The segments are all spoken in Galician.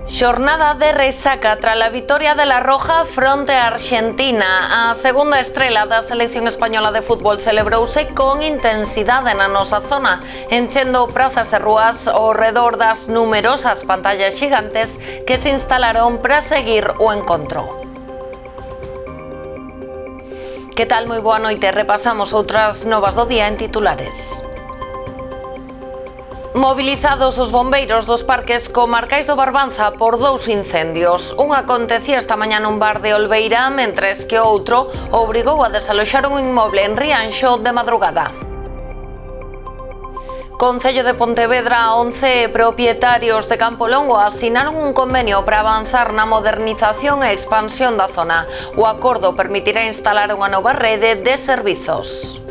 Xornada de resaca tras a vitoria de La Roja fronte a Argentina. A segunda estrela da selección española de fútbol celebrouse con intensidade na nosa zona, enchendo prazas e rúas ao redor das numerosas pantallas xigantes que se instalaron para seguir o encontro. Que tal? Moi boa noite. Repasamos outras novas do día en titulares. Movilizados os bombeiros dos parques comarcais do Barbanza por dous incendios. Un acontecía esta mañá nun bar de Olveira, mentres que outro obrigou a desaloxar un inmoble en Rianxo de madrugada. Concello de Pontevedra, 11 propietarios de Campo Longo asinaron un convenio para avanzar na modernización e expansión da zona. O acordo permitirá instalar unha nova rede de servizos.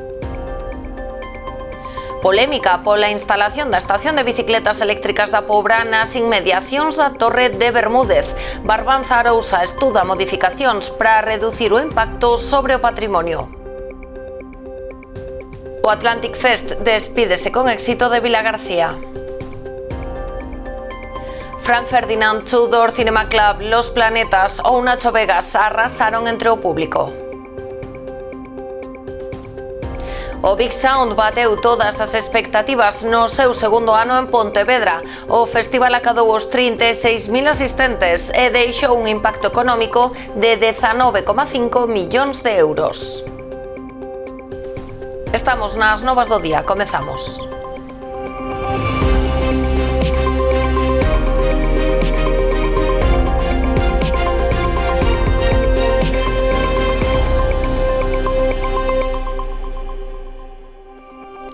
Polémica pola instalación da estación de bicicletas eléctricas da Pobra nas inmediacións da Torre de Bermúdez. Barbanza Arousa estuda modificacións para reducir o impacto sobre o patrimonio. O Atlantic Fest despídese con éxito de Vilagarcía. Frank Ferdinand, Tudor Cinema Club, Los Planetas ou Nacho Vegas arrasaron entre o público. O Big Sound bateu todas as expectativas no seu segundo ano en Pontevedra. O festival acadou os 36.000 asistentes e deixou un impacto económico de 19,5 millóns de euros. Estamos nas novas do día, comezamos.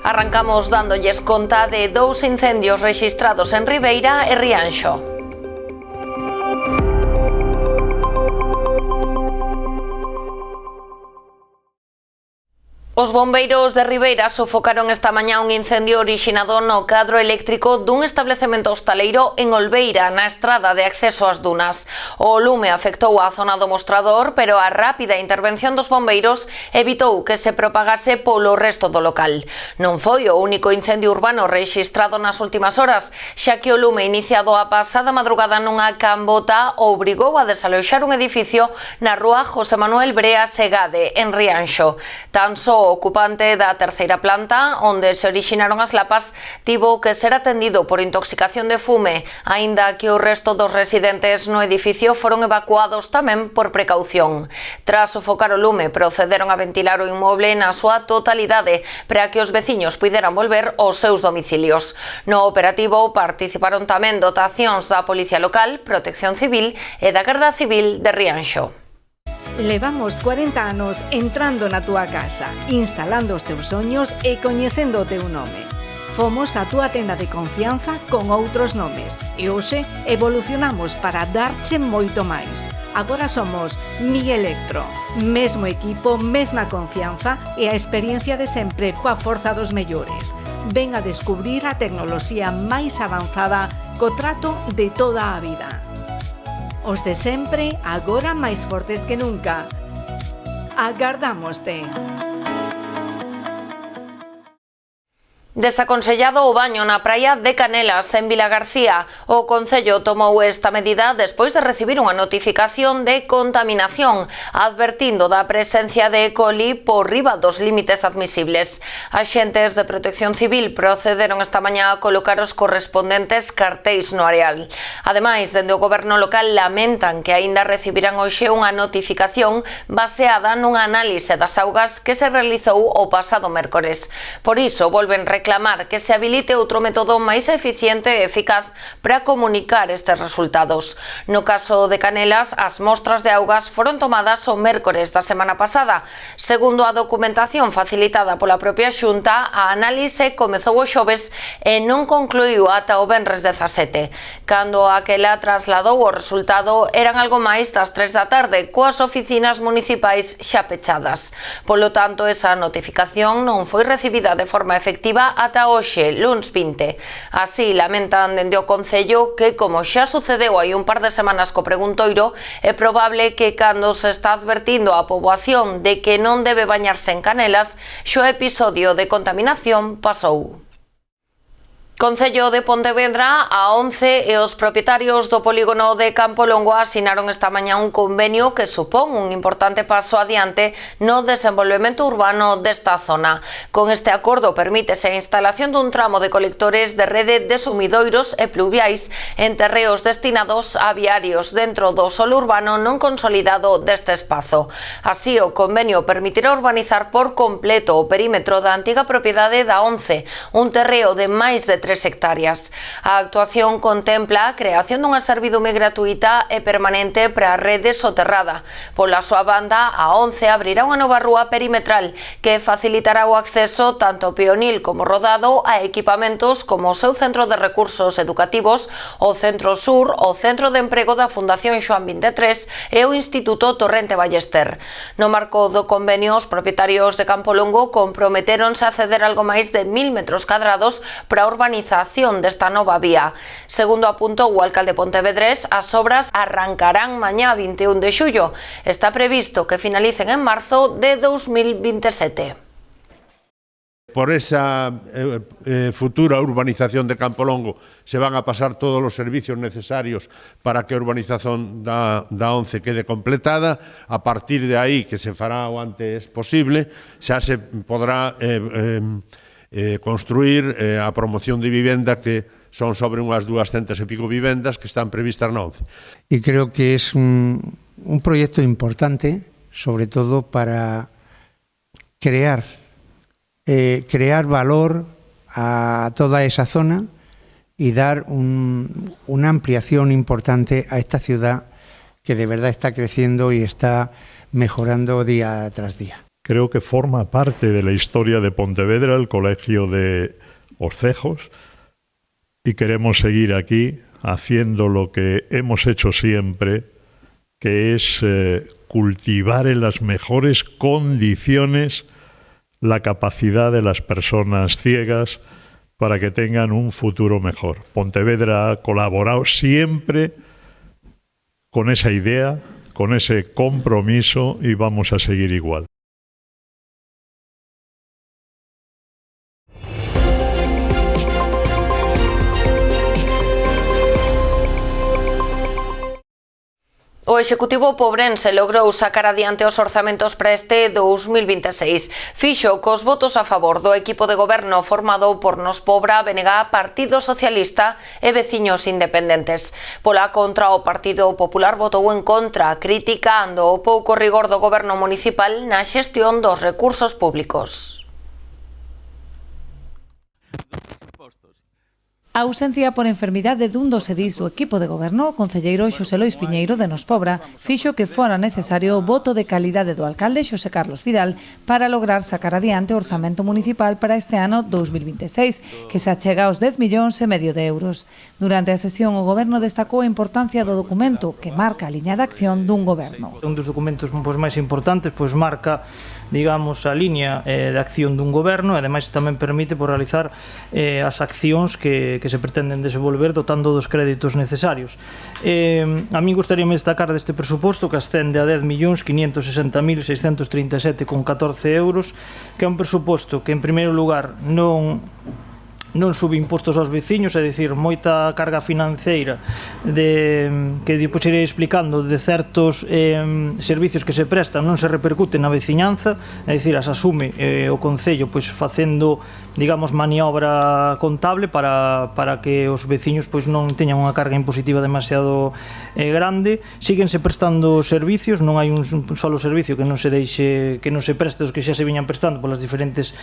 Arrancamos dándolles conta de dous incendios rexistrados en Ribeira e Rianxo. Os bombeiros de Ribeira sofocaron esta mañá un incendio orixinado no cadro eléctrico dun establecemento hostaleiro en Olveira, na estrada de acceso ás dunas. O lume afectou a zona do mostrador, pero a rápida intervención dos bombeiros evitou que se propagase polo resto do local. Non foi o único incendio urbano rexistrado nas últimas horas, xa que o lume iniciado a pasada madrugada nunha cambota obrigou a desaloxar un edificio na rúa José Manuel Brea Segade, en Rianxo. Tan só o ocupante da terceira planta, onde se orixinaron as lapas, tivo que ser atendido por intoxicación de fume, aínda que o resto dos residentes no edificio foron evacuados tamén por precaución. Tras sofocar o lume, procederon a ventilar o inmoble na súa totalidade para que os veciños puideran volver aos seus domicilios. No operativo participaron tamén dotacións da Policía Local, Protección Civil e da Garda Civil de Rianxo. Levamos 40 anos entrando na túa casa, instalando os teus soños e coñecendo o teu nome. Fomos a túa tenda de confianza con outros nomes e hoxe evolucionamos para darche moito máis. Agora somos Mi Electro, mesmo equipo, mesma confianza e a experiencia de sempre coa forza dos mellores. Ven a descubrir a tecnoloxía máis avanzada co trato de toda a vida. Os de sempre, agora máis fortes que nunca. Agardámoste. Desaconsellado o baño na praia de Canelas, en Vilagarcía. O Concello tomou esta medida despois de recibir unha notificación de contaminación, advertindo da presencia de E. coli por riba dos límites admisibles. Axentes de Protección Civil procederon esta mañá a colocar os correspondentes cartéis no areal. Ademais, dende o Goberno local lamentan que aínda recibirán hoxe unha notificación baseada nunha análise das augas que se realizou o pasado mércores. Por iso, volven reclamar que se habilite outro método máis eficiente e eficaz para comunicar estes resultados. No caso de Canelas, as mostras de augas foron tomadas o mércores da semana pasada. Segundo a documentación facilitada pola propia Xunta, a análise comezou o xoves e non concluiu ata o venres 17. Cando aquela trasladou o resultado, eran algo máis das 3 da tarde, coas oficinas municipais xa pechadas. Polo tanto, esa notificación non foi recibida de forma efectiva ata hoxe, luns 20. Así, lamentan dende o Concello que, como xa sucedeu hai un par de semanas co preguntoiro, é probable que cando se está advertindo a poboación de que non debe bañarse en Canelas, xo episodio de contaminación pasou. Concello de Pontevedra, a ONCE e os propietarios do polígono de Campo Longo asinaron esta mañá un convenio que supón un importante paso adiante no desenvolvemento urbano desta zona. Con este acordo permítese a instalación dun tramo de colectores de rede de sumidoiros e pluviais en terreos destinados a viarios dentro do solo urbano non consolidado deste espazo. Así, o convenio permitirá urbanizar por completo o perímetro da antiga propiedade da ONCE, un terreo de máis de 3 hectáreas. A actuación contempla a creación dunha servidume gratuita e permanente para a rede soterrada. Pola súa banda, a ONCE abrirá unha nova rúa perimetral que facilitará o acceso tanto peonil como rodado a equipamentos como o seu centro de recursos educativos, o Centro Sur, o Centro de Emprego da Fundación Xoán 23 e o Instituto Torrente Ballester. No marco do convenio, os propietarios de Campo Longo comprometéronse a ceder algo máis de 1000 metros cadrados para a urbanización desta nova vía. Segundo apuntou o alcalde pontevedrés, as obras arrancarán mañá 21 de xullo. Está previsto que finalicen en marzo de 2027. Por esa futura urbanización de Campo Longo se van a pasar todos os servicios necesarios para que a urbanización da ONCE quede completada. A partir de aí, que se fará o antes posible, xa se podrá construir a promoción de vivenda, que son sobre unhas 200 e pico vivendas que están previstas na ONCE. Y creo que es un proyecto importante, sobre todo para crear valor a toda esa zona y dar una ampliación importante a esta ciudad que de verdad está creciendo y está mejorando día tras día. Creo que forma parte de la historia de Pontevedra, el Colegio de Orcejos, y queremos seguir aquí haciendo lo que hemos hecho siempre, que es cultivar en las mejores condiciones la capacidad de las personas ciegas para que tengan un futuro mejor. Pontevedra ha colaborado siempre con esa idea, con ese compromiso, y vamos a seguir igual. O Executivo pobrense logrou sacar adiante os orzamentos para este 2026. Fixo cos votos a favor do equipo de goberno formado por Nos Pobra, BNG, Partido Socialista e veciños independentes. Pola contra, o Partido Popular votou en contra, criticando o pouco rigor do goberno municipal na xestión dos recursos públicos. A ausencia por enfermidade dun dos edís do equipo de goberno, o concelleiro Xosé Lois Piñeiro de Nos Pobra fixo que fora necesario o voto de calidade do alcalde Xosé Carlos Vidal para lograr sacar adiante o orzamento municipal para este ano 2026, que se achega aos 10,5 millóns de euros. Durante a sesión, o goberno destacou a importancia do documento que marca a liña de acción dun goberno. Un dos documentos máis importantes marca, digamos, a liña de acción dun goberno e ademais tamén permite realizar as accións que se pretenden desenvolver dotando dos créditos necesarios. A mí gustaríame destacar deste presuposto que ascende a 10.560.637,14 euros, que é un presuposto que, en primeiro lugar, non sube impostos aos veciños, é dicir, moita carga financeira que depois irei explicando de certos servicios que se prestan non se repercute na veciñanza, é dicir, as asume o Concello facendo, digamos, maniobra contable para que os veciños non teñan unha carga impositiva demasiado grande. Síguense prestando servicios, non hai un solo servicio que non se preste os que xa se viñan prestando polas diferentes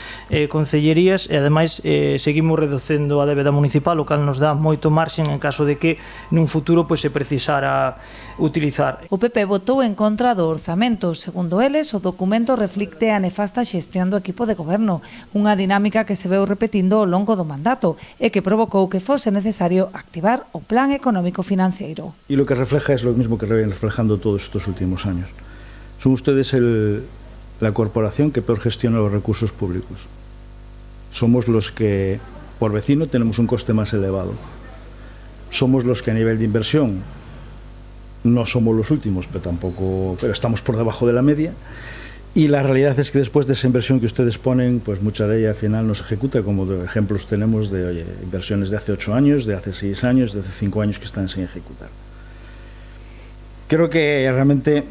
concellerías, e ademais seguimos reducendo a débeda municipal, o cal nos dá moito marxen en caso de que nun futuro se precisara utilizar. O PP votou en contra do orzamento. Segundo eles, o documento reflicte a nefasta xestión do equipo de goberno, unha dinámica que se veu repetindo ao longo do mandato e que provocou que fose necesario activar o plan económico financiero. Y lo que refleja es lo mismo que vienen reflejando todos estos últimos años. Son ustedes la corporación que peor gestiona los recursos públicos. Somos los que por vecino tenemos un coste más elevado. Somos los que a nivel de inversión no somos los últimos, pero estamos por debajo de la media, Y la realidad es que después de esa inversión que ustedes ponen, pues mucha de ella al final no se ejecuta, como de ejemplos tenemos de inversiones de hace 8 años, de hace 6 años, de hace 5 años que están sin ejecutar. Creo que realmente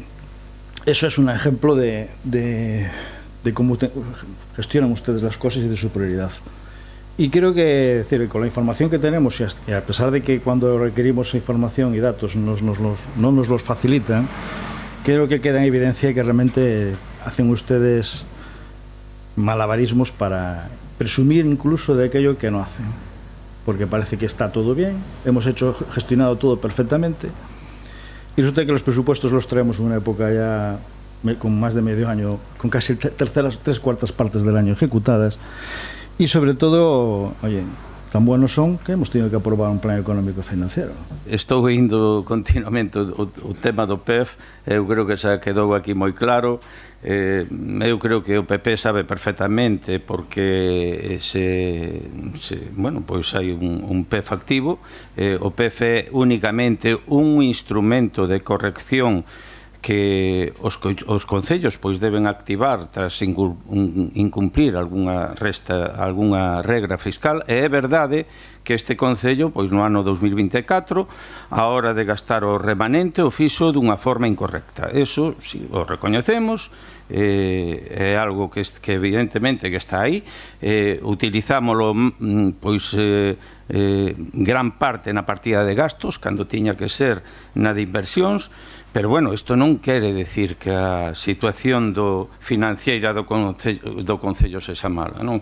eso es un ejemplo de cómo gestionan ustedes las cosas y de su prioridad. Y creo que, es decir, con la información que tenemos, y a pesar de que cuando requerimos información y datos no nos los facilitan, creo que queda en evidencia que realmente hacen ustedes malabarismos para presumir incluso de aquello que no hacen, porque parece que está todo bien, hemos gestionado todo perfectamente, y resulta que los presupuestos los traemos en una época ya con más de medio año, con casi 3/4 partes del año ejecutadas, y sobre todo, oye, tan buenos son que hemos tenido que aprobar un plan económico financiero. Estou indo continuamente o tema do PEF, eu creo que xa quedou aquí moi claro, eu creo que o PP sabe perfectamente porque bueno, pois hai un PEF activo, o PEF é únicamente un instrumento de corrección que os concellos pois deben activar tras incumplir algunha regra fiscal, e é verdade que este concello pois no ano 2024 a hora de gastar o remanente o fixo dunha forma incorrecta. Eso si o recoñecemos, é algo que evidentemente que está aí, utilizámolo pois gran parte na partida de gastos cando tiña que ser na de inversións. Pero, bueno, isto non quere decir que a situación financiera do Concello sexa mala, non?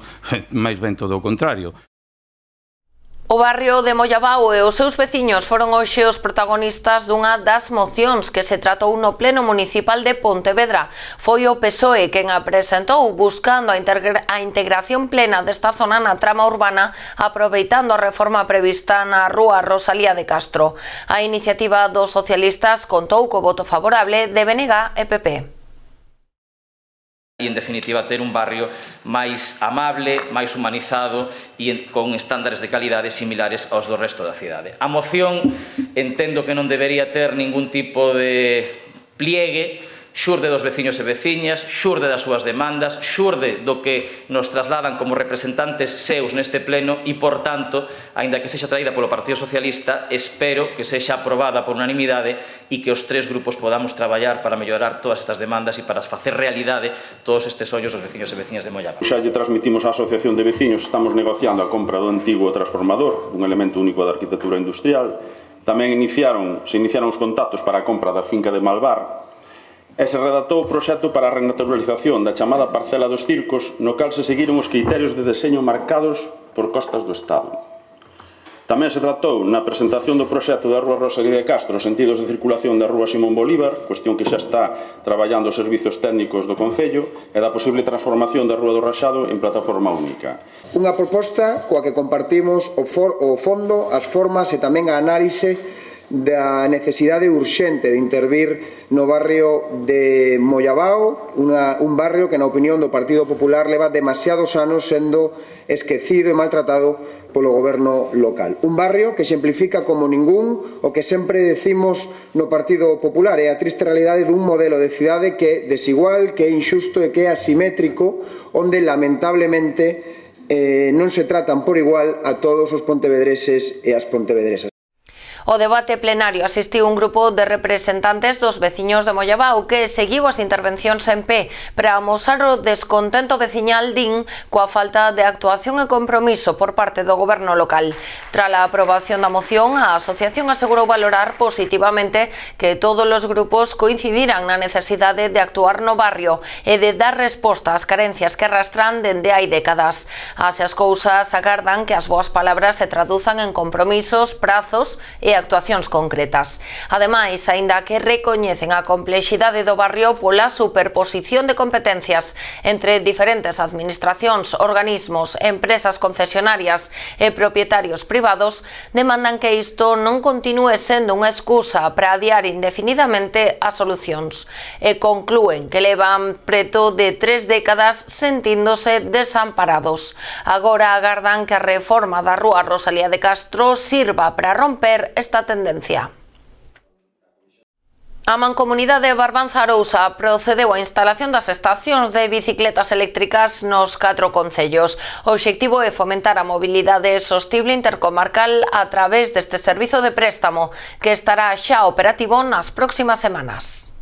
Mais ben todo o contrario. O barrio de Mollabao e os seus veciños foron hoxe os protagonistas dunha das mocións que se tratou no Pleno Municipal de Pontevedra. Foi o PSOE quen a presentou buscando a integración plena desta zona na trama urbana, aproveitando a reforma prevista na rúa Rosalía de Castro. A iniciativa dos socialistas contou co voto favorable de BNG e PP. E, en definitiva, ter un barrio máis amable, máis humanizado e con estándares de calidade similares aos do resto da cidade. A moción entendo que non debería ter ningún tipo de pliegue, xurde dos veciños e veciñas, xurde das súas demandas, xurde do que nos trasladan como representantes seus neste pleno e, por tanto, aínda que sexa traída polo Partido Socialista, espero que sexa aprobada por unanimidade e que os tres grupos podamos traballar para mellorar todas estas demandas e para facer realidade todos estes ollos dos veciños e veciñas de Mollabao. Xa lle transmitimos á Asociación de Veciños, estamos negociando a compra do antigo transformador, un elemento único da arquitectura industrial. Tamén se iniciaron os contactos para a compra da finca de Malvar, e se redactou o proxecto para a renaturalización da chamada parcela dos circos, no cal se seguiron os criterios de deseño marcados por Costas do Estado. Tamén se tratou na presentación do proxecto da rúa Rosalía de Castro os sentidos de circulación da rúa Simón Bolívar, cuestión que xa está traballando os servizos técnicos do Concello, e da posible transformación da rúa do Raxado en plataforma única. Unha proposta coa que compartimos o fondo, as formas e tamén a análise da necesidade urxente de intervir no barrio de Mollabao, un barrio que, na opinión do Partido Popular, leva demasiados anos sendo esquecido e maltratado polo goberno local. Un barrio que exemplifica como ningún o que sempre decimos no Partido Popular, é a triste realidade dun modelo de cidade que é desigual, que é injusto e que é asimétrico, onde lamentablemente non se tratan por igual a todos os pontevedreses e as pontevedresas. O debate plenario asistiu un grupo de representantes dos veciños de Mollabao que seguiu as intervencións en pé para amosar o descontento veciñal din coa falta de actuación e compromiso por parte do goberno local. Tras a aprobación da moción, a asociación asegurou valorar positivamente que todos os grupos coincidiran na necesidade de actuar no barrio e de dar resposta ás carencias que arrastran dende hai décadas. Así as cousas agardan que as boas palabras se traduzan en compromisos, prazos e actuacións concretas. Ademais, aínda que recoñecen a complexidade do barrio pola superposición de competencias entre diferentes administracións, organismos, empresas concesionarias e propietarios privados, demandan que isto non continúe sendo unha excusa para adiar indefinidamente as solucións. E conclúen que levan preto de 3 décadas sentíndose desamparados. Agora agardan que a reforma da rúa Rosalía de Castro sirva para romper esta tendencia. A Mancomunidade de Barbanza Arousa procedeu á instalación das estacións de bicicletas eléctricas nos 4 concellos. O obxectivo é fomentar a mobilidade sostible intercomarcal a través deste servizo de préstamo que estará xa operativo nas próximas semanas.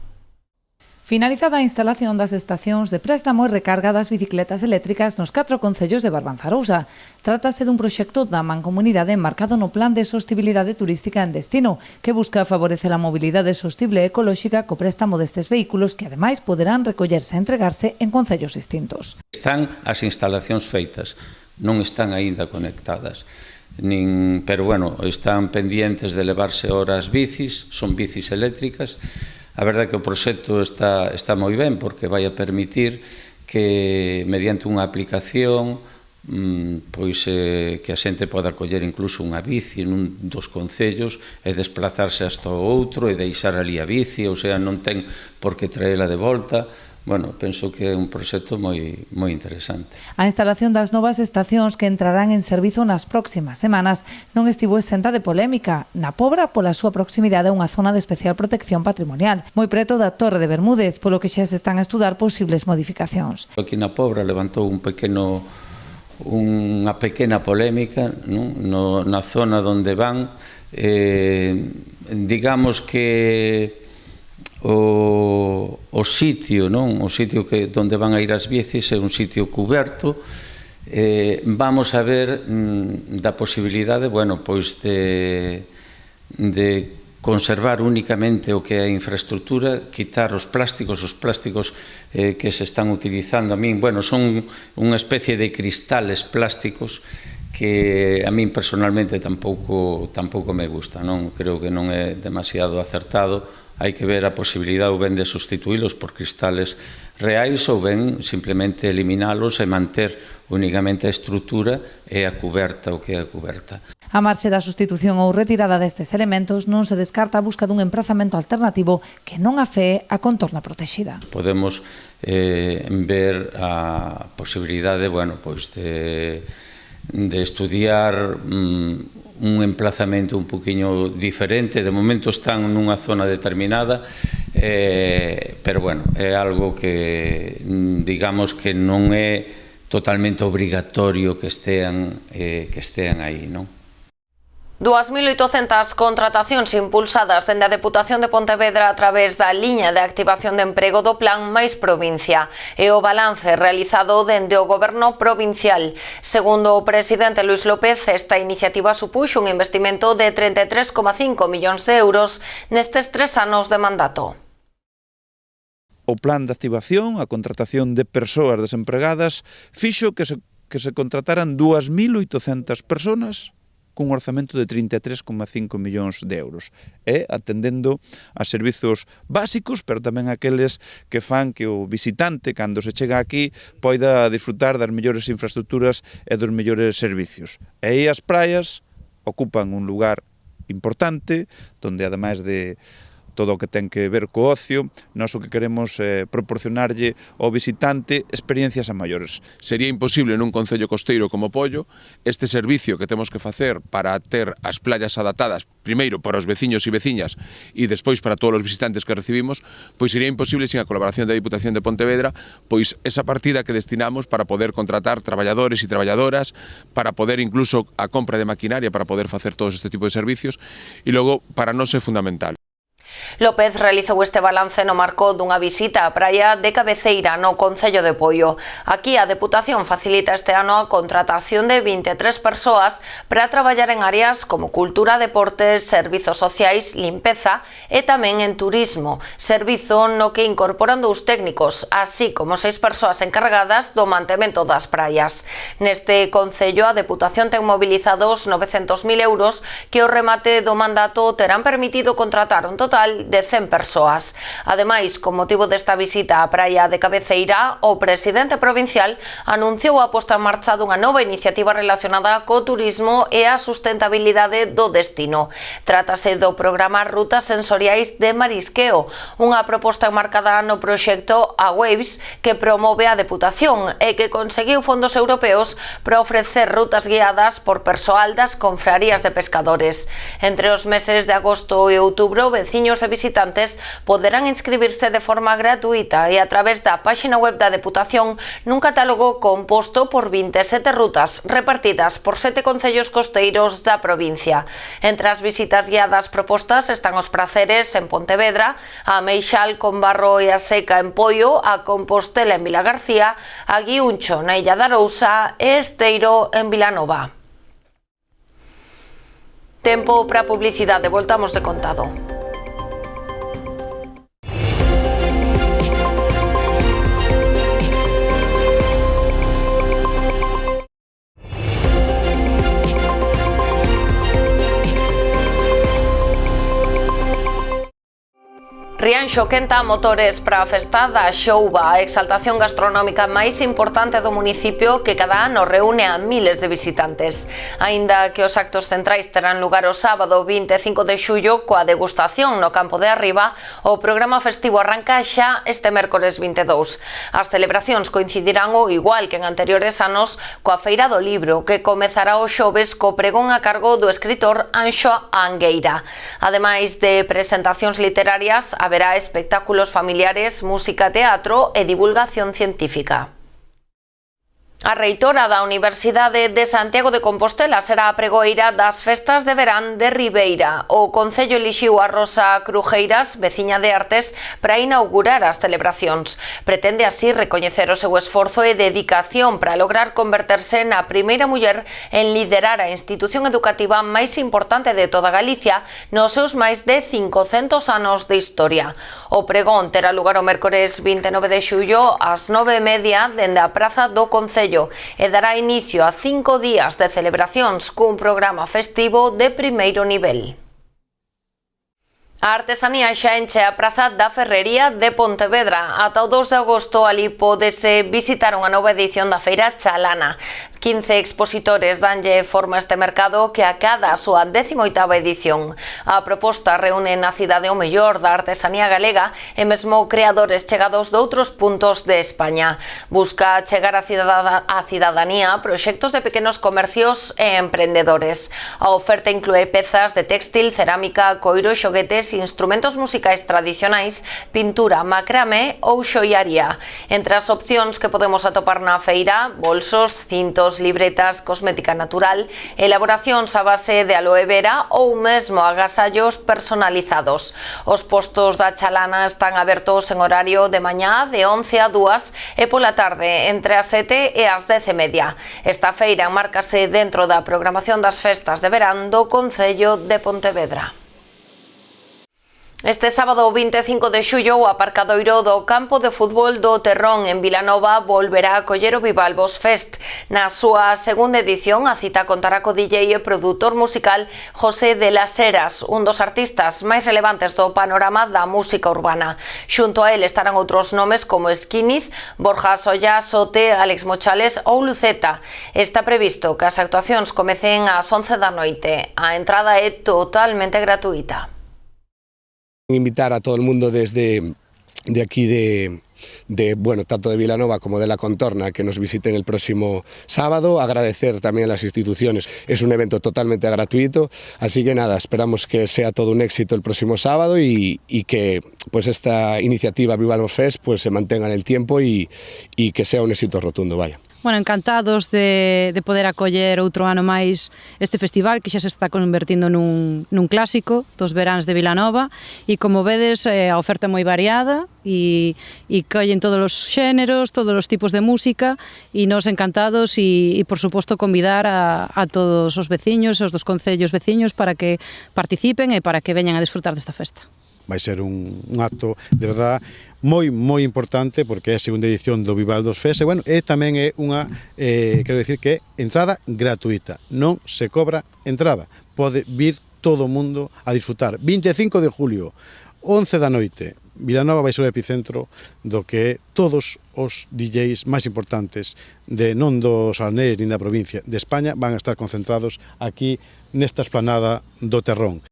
Finalizada a instalación das estacións de préstamo e recarga das bicicletas eléctricas nos 4 concellos de Barbanza Arousa. Trátase dun proxecto da Mancomunidade enmarcado no Plan de Sostibilidade Turística en Destino, que busca favorecer a mobilidade sostible e ecolóxica co préstamo destes vehículos que ademais poderán recollerse e entregarse en concellos distintos. Están as instalacións feitas, non están aínda conectadas. Pero bueno, están pendientes de levarse horas bicis, son bicis eléctricas. A verdade é que o proxecto está moi ben porque vai a permitir que mediante unha aplicación que a xente poda coller incluso unha bici nun dos concellos e desplazarse hasta o outro e deixar ali a bici, ou sea, non ten por que traela de volta. Bueno, penso que é un proxecto moi interesante. A instalación das novas estacións que entrarán en servizo nas próximas semanas non estivo exenta de polémica. Na Pobra, pola súa proximidade a unha zona de especial protección patrimonial, moi preto da Torre de Bermúdez, polo que xa se están a estudar posibles modificacións. Aquí na Pobra levantou unha pequena polémica, non? Na zona onde van, digamos que o sitio, non? O sitio onde van a ir as bicis é un sitio cuberto. Vamos a ver da posibilidade, bueno, pois de conservar únicamente o que é a infraestructura, quitar os plásticos que se están utilizando. A min, bueno, son unha especie de cristales plásticos que a min personalmente tampouco me gusta, non? Creo que non é demasiado acertado. Hai que ver a posibilidade ou ben de sustituílos por cristales reais ou ben simplemente eliminalos e manter únicamente a estrutura e a cuberta, o que é a cuberta. A marxe da sustitución ou retirada destes elementos non se descarta a busca dun emprazamento alternativo que non afee a contorna protexida. Podemos ver a posibilidade, bueno, pois de estudiar un emplazamento un poquinho diferente. De momento están nunha zona determinada, pero bueno, é algo que digamos que non é totalmente obrigatorio que estean aí, non? 2.800 contratacións impulsadas dende a Deputación de Pontevedra a través da liña de activación de emprego do Plan Máis Provincia e o balance realizado dende o Goberno provincial. Segundo o presidente Luís López, esta iniciativa supuxo un investimento de 33,5 millóns de euros nestes 3 anos de mandato. O plan de activación, a contratación de persoas desempregadas, fixo que se contrataran 2.800 persoas cun orzamento de 33,5 millóns de euros. E atendendo a servizos básicos, pero tamén aqueles que fan que o visitante, cando se chega aquí, poida disfrutar das mellores infraestructuras e dos mellores servicios. E aí as praias ocupan un lugar importante, donde ademais de todo o que ten que ver co ocio, nós o que queremos é proporcionarlle ao visitante experiencias a maiores. Sería imposible nun concello costeiro como Pollo este servicio que temos que facer para ter as playas adaptadas, primeiro para os veciños e veciñas e despois para todos os visitantes que recibimos, pois sería imposible sin a colaboración da Diputación de Pontevedra, pois esa partida que destinamos para poder contratar traballadores e traballadoras, para poder incluso a compra de maquinaria para poder facer todos este tipo de servicios e logo para nós é fundamental. López realizou este balance no marco dunha visita á praia de Cabeceira, no concello de Poio. Aquí a Deputación facilita este ano a contratación de 23 persoas para traballar en áreas como cultura, deportes, servizos sociais, limpeza e tamén en turismo, servizo no que incorporan 2 técnicos, así como 6 persoas encargadas do mantemento das praias. Neste concello a Deputación ten mobilizados 900.000 euros que o remate do mandato terán permitido contratar un total de 100 persoas. Ademais, con motivo desta visita á praia de Cabeceira, o presidente provincial anunciou a posta en marcha dunha nova iniciativa relacionada co turismo e a sustentabilidade do destino. Trátase do programa Rutas Sensoriais de Marisqueo, unha proposta enmarcada no proxecto A Waves que promove a Deputación e que conseguiu fondos europeos para ofrecer rutas guiadas por persoal das confrarías de pescadores. Entre os meses de agosto e outubro, veciños concellos e visitantes poderán inscribirse de forma gratuita e a través da páxina web da Deputación nun catálogo composto por 27 rutas repartidas por 7 concellos costeiros da provincia. Entre as visitas guiadas propostas están os praceres en Pontevedra, a Meixal con Barro e a Seca en Poio, a Compostela en Vilagarcía, a Guiuncho na Illa da Arousa e Esteiro en Vilanova. Tempo para publicidade, voltamos de contado. Rianxo quenta motores para a festa da Xouba, a exaltación gastronómica máis importante do municipio que cada ano reúne a miles de visitantes. Aínda que os actos centrais terán lugar o sábado 25 de xullo coa degustación no Campo de Arriba, o programa festivo arranca xa este mércores 22. As celebracións coincidirán o igual que en anteriores anos coa Feira do Libro, que comezará o xoves co pregón a cargo do escritor Anxo Angueira. Ademais de presentacións literarias, haberá espectáculos familiares, música, teatro e divulgación científica. A reitora da Universidade de Santiago de Compostela será a pregoeira das festas de verán de Ribeira. O Concello elixiu a Rosa Crujeiras, veciña de Artes, para inaugurar as celebracións. Pretende así recoñecer o seu esforzo e dedicación para lograr converterse na primeira muller en liderar a institución educativa máis importante de toda Galicia nos seus máis de 500 anos de historia. O pregón terá lugar o mércores 29 de xullo ás 9:30 dende a Praza do Concello e dará inicio a 5 días de celebracións cun programa festivo de primeiro nivel. A artesanía xa enche a Praza da Ferrería de Pontevedra. Ata o 2 de agosto ali pódese visitar unha nova edición da Feira Chalana. 15 expositores danlle forma a este mercado que acada a súa 18ª edición. A proposta reúne na cidade o mellor da artesanía galega e mesmo creadores chegados de outros puntos de España. Busca chegar á cidadanía proxectos de pequenos comercios e emprendedores. A oferta inclúe pezas de téxtil, cerámica, coiro, xoguetes, instrumentos musicais tradicionais, pintura, macramé ou xoiaría. Entre as opcións que podemos atopar na feira, bolsos, cintos, libretas, cosmética natural, elaboracións a base de aloe vera ou mesmo agasallos personalizados. Os postos da Chalana están abertos en horario de mañá de 11 a 2 e pola tarde entre as 7 e as 10:30. Esta feira enmárcase dentro da programación das festas de verán do Concello de Pontevedra. Este sábado 25 de xullo o aparcadoiro do campo de fútbol do Terrón en Vilanova volverá a acoller o Bivalvos Fest. Na súa segunda edición a cita contará co DJ e produtor musical José de las Heras, un dos artistas máis relevantes do panorama da música urbana. Xunto a él estarán outros nomes como Esquiniz, Borja Solla, Sote, Alex Mochales ou Luceta. Está previsto que as actuacións comecen ás 11 da noite. A entrada é totalmente gratuita. Invitar a todo el mundo desde aquí bueno, tanto de Vilanova como de la contorna, que nos visiten el próximo sábado. Agradecer también a las instituciones, es un evento totalmente gratuito, así que nada, esperamos que sea todo un éxito el próximo sábado y que pues esta iniciativa Bivalvos Fest pues se mantenga en el tiempo y que sea un éxito rotundo, vaya. Bueno, encantados de poder acoller outro ano máis este festival que xa se está convertindo nun clásico dos veráns de Vilanova e como vedes a oferta é moi variada e collen todos os xéneros, todos os tipos de música e nos encantados e por suposto convidar a todos os veciños e os dos concellos veciños para que participen e para que veñan a disfrutar desta festa. Vai ser un acto, de verdad, moi importante porque é a segunda edición do Bivalvos Fest e, bueno, tamén é unha, quero dicir que é entrada gratuita, non se cobra entrada, pode vir todo o mundo a disfrutar. 25 de julio, 11 da noite, Vilanova vai ser o epicentro do que todos os DJs máis importantes non dos alnees nin da provincia de España van a estar concentrados aquí nesta esplanada do Terrón.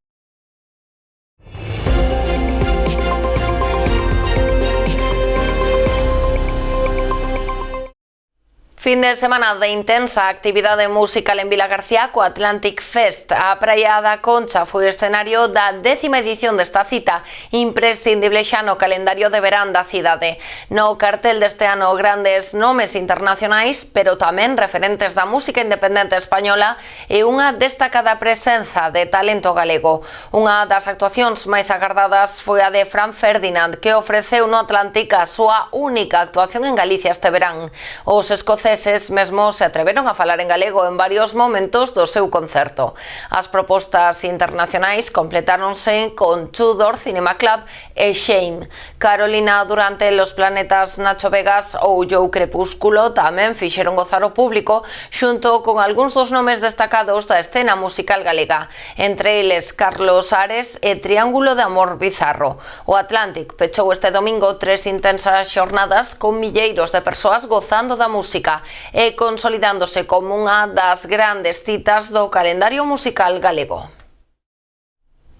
Fin de semana de intensa actividade musical en Vilagarcía co Atlantic Fest. A Praia da Concha foi escenario da 10ª edición desta cita, imprescindible xa no calendario de verán da cidade. No cartel deste ano grandes nomes internacionais, pero tamén referentes da música independente española e unha destacada presenza de talento galego. Unha das actuacións máis agardadas foi a de Fran Ferdinand, que ofreceu no Atlantic a súa única actuación en Galicia este verán. Os escoceses mesmo se atreveron a falar en galego en varios momentos do seu concerto. As propostas internacionais completáronse con Tudor Cinema Club e Shame. Carolina Durante, Los Planetas, Nacho Vegas ou Joe Crepúsculo tamén fixeron gozar o público xunto con algúns dos nomes destacados da escena musical galega, entre eles Carlos Ares e Triángulo de Amor Bizarro. O Atlantic pechou este domingo 3 intensas xornadas con milleiros de persoas gozando da música e consolidándose como unha das grandes citas do calendario musical galego.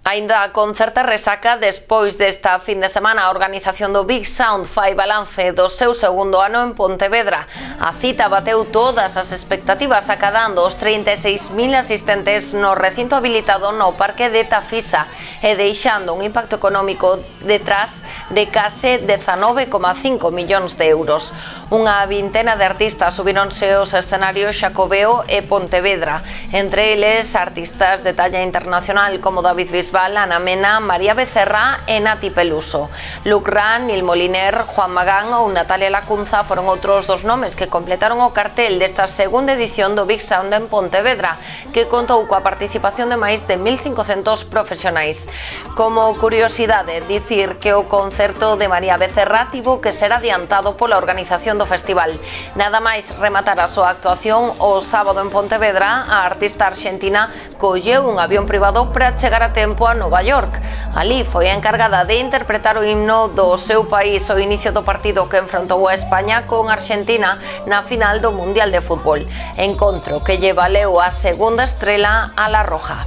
Aínda con certa resaca, despois desta fin de semana, a organización do Big Sound fai balance do seu segundo ano en Pontevedra. A cita bateu todas as expectativas, acadando os 36.000 asistentes no recinto habilitado no Parque de Tafisa e deixando un impacto económico detrás de case 19,5 millóns de euros. Unha vintena de artistas subironse aos escenarios Xacobeo e Pontevedra, entre eles artistas de talla internacional como David Bisbal, Ana Mena, María Becerra e Nati Peluso. Luc Ran, Nil Moliner, Juan Magán ou Natalia Lacunza foron outros dos nomes que completaron o cartel desta segunda edición do Big Sound en Pontevedra, que contou coa participación de máis de 1.500 profesionais. Como curiosidade, dicir que o concerto de María Becerra tivo que ser adiantado pola organización do festival. Nada máis rematar a súa actuación o sábado en Pontevedra, a artista argentina colleu un avión privado para chegar a tempo a Nova York. Alí foi a encargada de interpretar o himno do seu país ao inicio do partido que enfrontou a España con Argentina na final do Mundial de Fútbol. Encontro que lle valeu a segunda estrela a La Roja.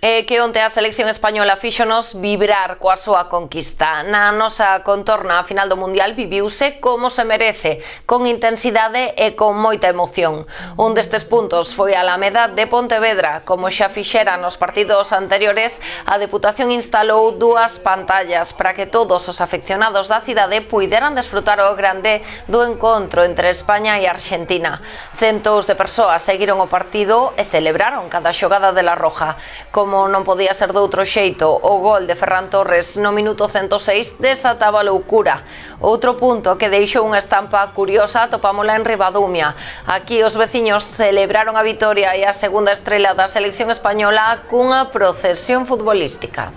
E que onte a selección española fíxonos vibrar coa súa conquista. Na nosa contorna a final do Mundial viviuse como se merece, con intensidade e con moita emoción. Un destes puntos foi a Alameda de Pontevedra. Como xa fixera nos partidos anteriores, a Deputación instalou 2 pantallas para que todos os afeccionados da cidade puideran desfrutar o grande do encontro entre España e Argentina. Centos de persoas seguiron o partido e celebraron cada xogada de La Roja. Como non podía ser de outro xeito, o gol de Ferran Torres no minuto 106 desataba a loucura. Outro punto que deixou unha estampa curiosa atopámola en Ribadumia. Aquí os veciños celebraron a vitoria e a segunda estrela da selección española cunha procesión futbolística.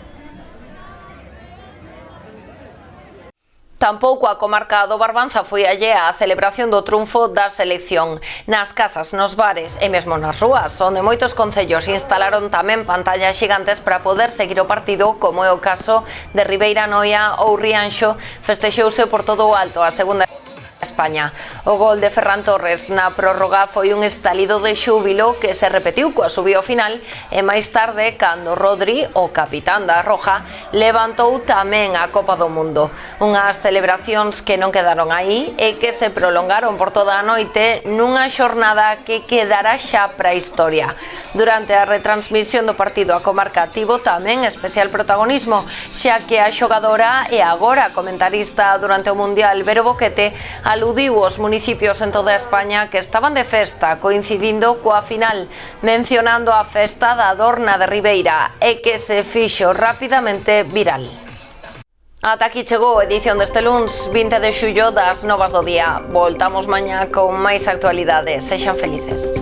Tampouco a comarca do Barbanza foi allea á celebración do triunfo da selección. Nas casas, nos bares e mesmo nas rúas, onde moitos concellos instalaron tamén pantallas xigantes para poder seguir o partido, como é o caso de Ribeira Noia ou Rianxo, festexouse por todo o alto a segunda España. O gol de Ferran Torres na prórroga foi un estalido de xúbilo que se repetiu coa subida ao final e máis tarde cando Rodri, o capitán da Roja, levantou tamén a Copa do Mundo. Unhas celebracións que non quedaron aí e que se prolongaron por toda a noite nunha xornada que quedará xa para a historia. Durante a retransmisión do partido a comarca tivo tamén especial protagonismo, xa que a xogadora e agora comentarista durante o Mundial Vero Boquete aludiu aos municipios en toda España que estaban de festa coincidindo coa final, mencionando a festa da Adorna de Ribeira e que se fixo rapidamente viral. Ata aquí chegou a edición deste luns 20 de xullo das Novas do Día. Voltamos mañá con máis actualidade. Sexan felices.